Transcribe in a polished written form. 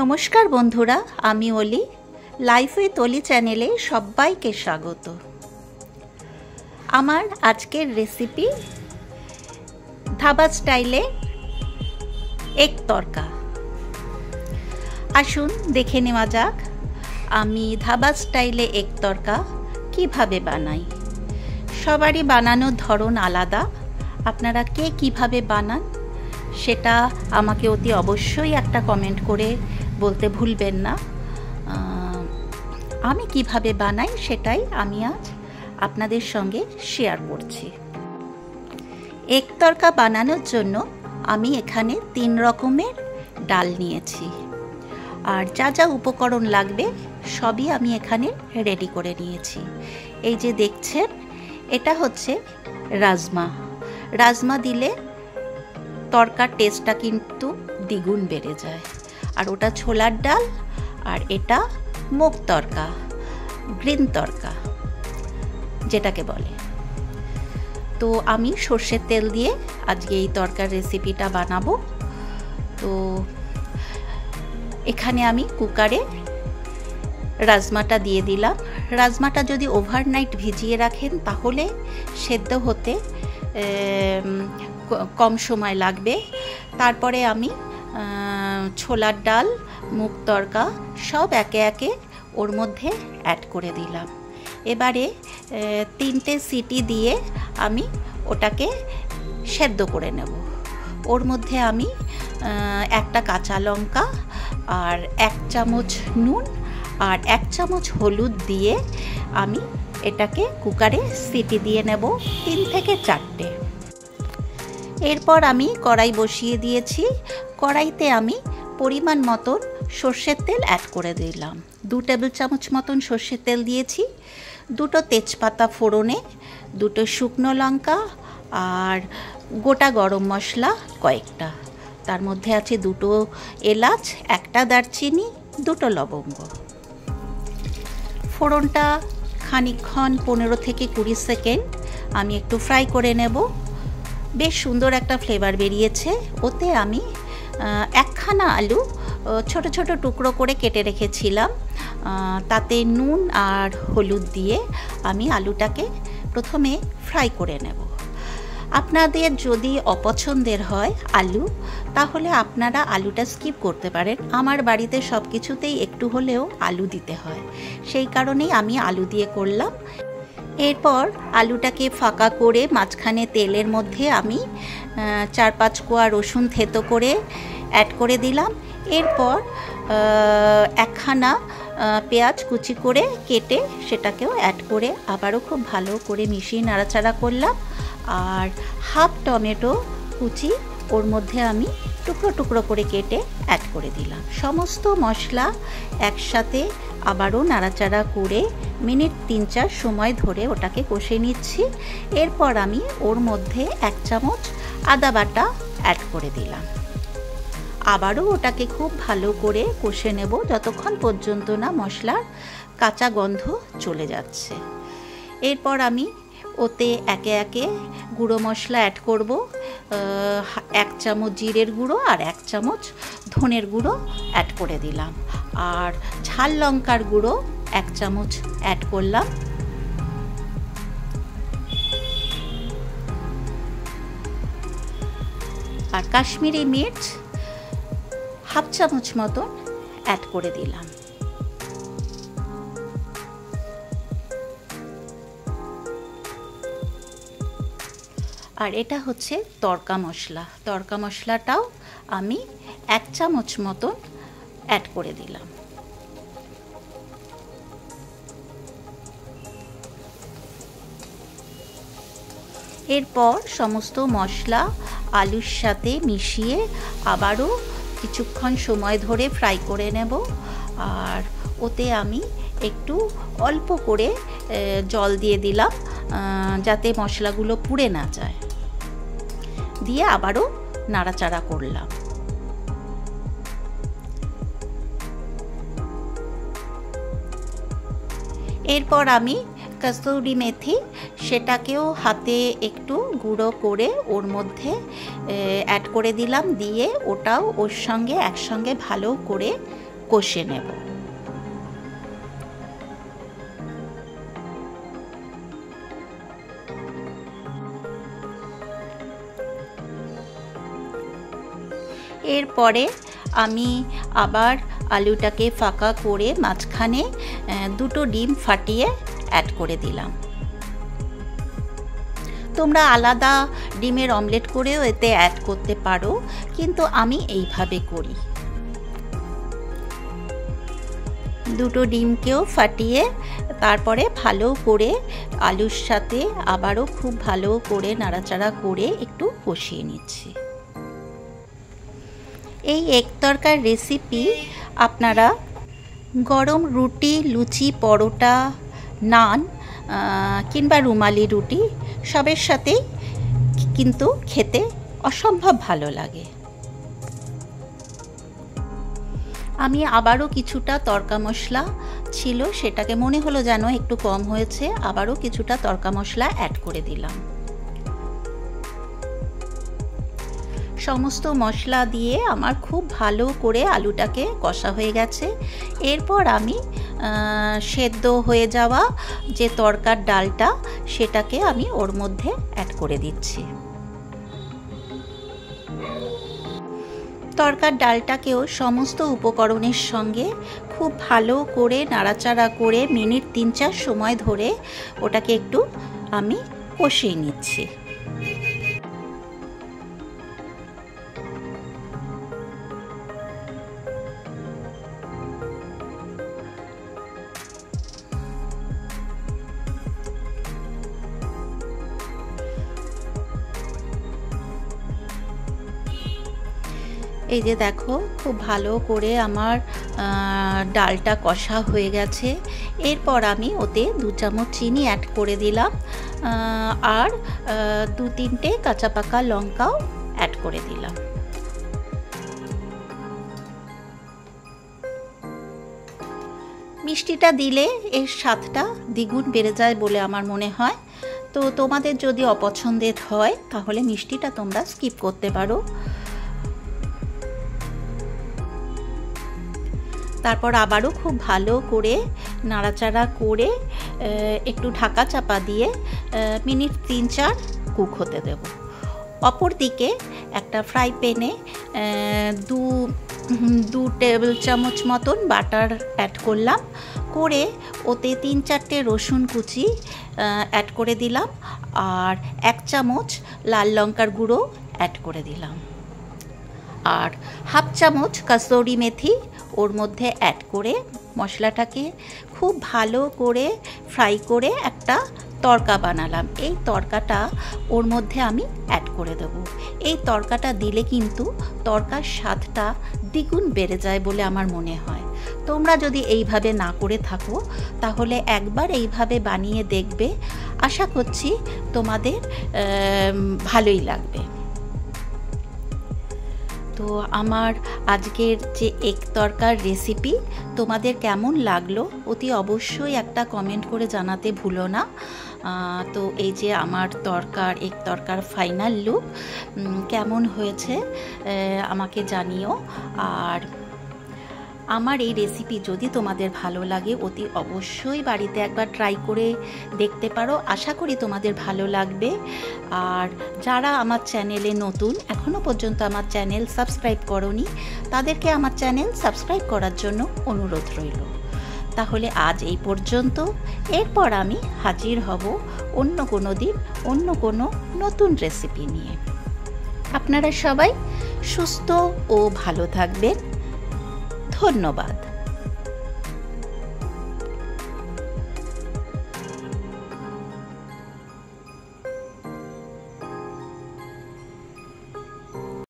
নমস্কার বন্ধুরা, আমি অলি। লাইফ উইথ অলি চ্যানেলে সবাইকে স্বাগত। আমার আজকের রেসিপি ধাবা স্টাইলে এগ তরকা। আসুন দেখে নেওয়া যাক আমি ধাবা স্টাইলে এগ তরকা কিভাবে বানাই। সবারই বানানোর ধরন আলাদা, আপনারা কে কিভাবে বানান সেটা আমাকে অতি অবশ্যই একটা কমেন্ট করে বলতে ভুলবেন না। আমি কিভাবে বানাই সেটাই আমি আজ আপনাদের সঙ্গে শেয়ার করছি। এগ তরকা বানানোর জন্য আমি এখানে 3 রকমের ডাল নিয়েছি, আর যা যা উপকরণ লাগবে সবই আমি এখানে রেডি করে নিয়েছি। এই যে দেখছেন, এটা হচ্ছে রাজমা দিলে তরকার টেস্টটা কিন্তু দ্বিগুণ বেড়ে যায়। আর ওটা ছোলার ডাল, আর এটা মুগ তরকা, গ্রিন তরকা যেটাকে বলে। তো আমি সর্ষের তেল দিয়ে আজকে এই তরকার রেসিপিটা বানাবো। তো এখানে আমি কুকারে রাজমাটা দিয়ে দিলাম। রাজমাটা যদি ওভারনাইট ভিজিয়ে রাখেন তাহলে সেদ্ধ হতে কম সময় লাগবে। তারপরে আমি ছোলার ডাল, মুগ তরকা সব একে একে ওর মধ্যে অ্যাড করে দিলাম। এবারে 3টে সিটি দিয়ে আমি ওটাকে সেদ্ধ করে নেব। ওর মধ্যে আমি একটা কাঁচা লঙ্কা আর 1 চামচ নুন আর 1 চামচ হলুদ দিয়ে আমি এটাকে কুকারে সিটি দিয়ে নেব 3 থেকে 4টে। এরপর আমি কড়াই বসিয়ে দিয়েছি। কড়াইতে আমি পরিমাণ মতন সর্ষের তেল অ্যাড করে দিলাম। 2 টেবিল চামচ মতন সর্ষের তেল দিয়েছি। 2টো তেজপাতা ফোড়নে, 2টো শুকনো লঙ্কা আর গোটা গরম মশলা কয়েকটা। তার মধ্যে আছে 2টো এলাচ, 1টা দারচিনি, 2টো লবঙ্গ। ফোড়নটা খানিকক্ষণ 15 থেকে 20 সেকেন্ড আমি একটু ফ্রাই করে নেব। বেশ সুন্দর একটা ফ্লেভার বেরিয়েছে। ওতে আমি 1খানা আলু ছোট ছোট টুকরো করে কেটে রেখেছিলাম। তাতে নুন আর হলুদ দিয়ে আমি আলুটাকে প্রথমে ফ্রাই করে নেব। আপনাদের যদি অপছন্দের হয় আলু, তাহলে আপনারা আলুটা স্কিপ করতে পারেন। আমার বাড়িতে সব কিছুতেই একটু হলেও আলু দিতে হয়, সেই কারণেই আমি আলু দিয়ে করলাম। এরপর আলুটাকে ফাঁকা করে মাঝখানে তেলের মধ্যে আমি 4-5 কোয়া রসুন থেতো করে অ্যাড করে দিলাম। এরপর 1খানা পেঁয়াজ কুচি করে কেটে সেটাকেও অ্যাড করে আবারও খুব ভালো করে মিশিয়ে নাড়াচাড়া করলাম। আর হাফ টমেটো কুচি ওর মধ্যে আমি টুকরো টুকরো করে কেটে অ্যাড করে দিলাম। সমস্ত মশলা একসাথে আবারও নাড়াচাড়া করে মিনিট 3-4 সময় ধরে ওটাকে কষে নিচ্ছি। এরপর আমি ওর মধ্যে 1 চামচ আদা বাটা অ্যাড করে দিলাম। আবারও ওটাকে খুব ভালো করে কষে নেব যতক্ষণ পর্যন্ত না মশলার কাঁচা গন্ধ চলে যাচ্ছে। এরপর আমি ওতে একে একে গুঁড়ো মশলা অ্যাড করব। 1 চামচ জিরের গুঁড়ো আর 1 চামচ ধনের গুঁড়ো অ্যাড করে দিলাম। আর ঝাল লঙ্কার গুঁড়ো 1 চামচ অ্যাড করলাম। আর কাশ্মীরি মির্চ হাফ চামচ মতন অ্যাড করে দিলাম। আর এটা হচ্ছে তড়কা মশলা। তড়কা মশলাটাও আমি 1 চামচ মতন অ্যাড করে দিলাম। এরপর সমস্ত মশলা আলুর সাথে মিশিয়ে আবারও কিছুক্ষণ সময় ধরে ফ্রাই করে নেব। আর ওতে আমি একটু অল্প করে জল দিয়ে দিলাম যাতে মশলাগুলো পুড়ে না যায়। দিয়ে আবারও নাড়াচাড়া করলাম। এরপর আমি কসুরি মেথি সেটাকেও হাতে একটু গুঁড়ো করে ওর মধ্যে অ্যাড করে দিলাম, দিয়ে ওটাও ওর সঙ্গে একসঙ্গে ভালো করে কষে নেব। এরপরে আমি আবার আলুটাকে ফাঁকা করে মাঝখানে দুটো ডিম ফাটিয়ে অ্যাড করে দিলাম। তোমরা আলাদা ডিমের অমলেট করেও এতে অ্যাড করতে পারো, কিন্তু আমি এইভাবে করি। দুটো ডিমকেও ফাটিয়ে তারপরে ভালো করে আলুর সাথে আবারও খুব ভালো করে নাড়াচাড়া করে একটু কষিয়ে নিচ্ছি। এই এগ তরকার রেসিপি আপনারা গরম রুটি, লুচি, পরোটা, নান কিংবা রুমালি রুটি সবের সাথেই কিন্তু খেতে অসম্ভব ভালো লাগে। আমি আবারও কিছুটা তড়কা মশলা ছিল, সেটাকে মনে হলো যেন একটু কম হয়েছে, আবারও কিছুটা তড়কা মশলা অ্যাড করে দিলাম। সমস্ত মশলা দিয়ে আমার খুব ভালো করে আলুটাকে কষা হয়ে গেছে। এরপর আমি সেদ্ধ হয়ে যাওয়া যে তরকার ডালটা সেটাকে আমি ওর মধ্যে অ্যাড করে দিচ্ছি। তরকার ডালটাকেও সমস্ত উপকরণের সঙ্গে খুব ভালো করে নাড়াচাড়া করে মিনিট 3-4 সময় ধরে ওটাকে একটু আমি কষিয়ে নিচ্ছি। এই যে দেখো খুব ভালো করে আমার ডালটা কষা হয়ে গেছে। এরপর আমি ওতে 2 চামচ চিনি অ্যাড করে দিলাম, আর 2-3টে কাঁচা পাকা লঙ্কাও অ্যাড করে দিলাম। মিষ্টিটা দিলে এর স্বাদটা দ্বিগুণ বেড়ে যায় বলে আমার মনে হয়। তো তোমাদের যদি অপছন্দের হয় তাহলে মিষ্টিটা তোমরা স্কিপ করতে পারো। তারপর আবারও খুব ভালো করে নাড়াচাড়া করে একটু ঢাকা চাপা দিয়ে মিনিট 3-4 কুক হতে দেব। অপর দিকে একটা ফ্রাই প্যানে 2 টেবিল চামচ মতন বাটার অ্যাড করলাম, করে ওতে 3-4টে রসুন কুচি অ্যাড করে দিলাম, আর 1 চামচ লাল লঙ্কার গুঁড়ো অ্যাড করে দিলাম, আর হাফ চামচ কাসুরি মেথি ওর মধ্যে অ্যাড করে মশলাটাকে খুব ভালো করে ফ্রাই করে একটা তড়কা বানালাম। এই তড়কাটা ওর মধ্যে আমি অ্যাড করে দেব। এই তড়কাটা দিলে কিন্তু তড়কার স্বাদটা দ্বিগুণ বেড়ে যায় বলে আমার মনে হয়। তোমরা যদি এইভাবে না করে থাকো তাহলে একবার এইভাবে বানিয়ে দেখবে, আশা করছি তোমাদের ভালোই লাগবে। তো আমার আজকের যে এগ তরকার রেসিপি তোমাদের কেমন লাগলো অতি অবশ্যই একটা কমেন্ট করে জানাতে ভুলো না। তো এই যে আমার এগ তরকার ফাইনাল লুক কেমন হয়েছে আমাকে জানিও। আর আমার এই রেসিপি যদি তোমাদের ভালো লাগে অতি অবশ্যই বাড়িতে একবার ট্রাই করে দেখতে পারো, আশা করি তোমাদের ভালো লাগবে। আর যারা আমার চ্যানেলে নতুন, এখনও পর্যন্ত আমার চ্যানেল সাবস্ক্রাইব করোনি, তাদেরকে আমার চ্যানেল সাবস্ক্রাইব করার জন্য অনুরোধ রইল। তাহলে আজ এই পর্যন্ত, এরপর আমি হাজির হব অন্য কোনো দিন অন্য কোনো নতুন রেসিপি নিয়ে। আপনারা সবাই সুস্থ ও ভালো থাকবেন। ধন্যবাদ।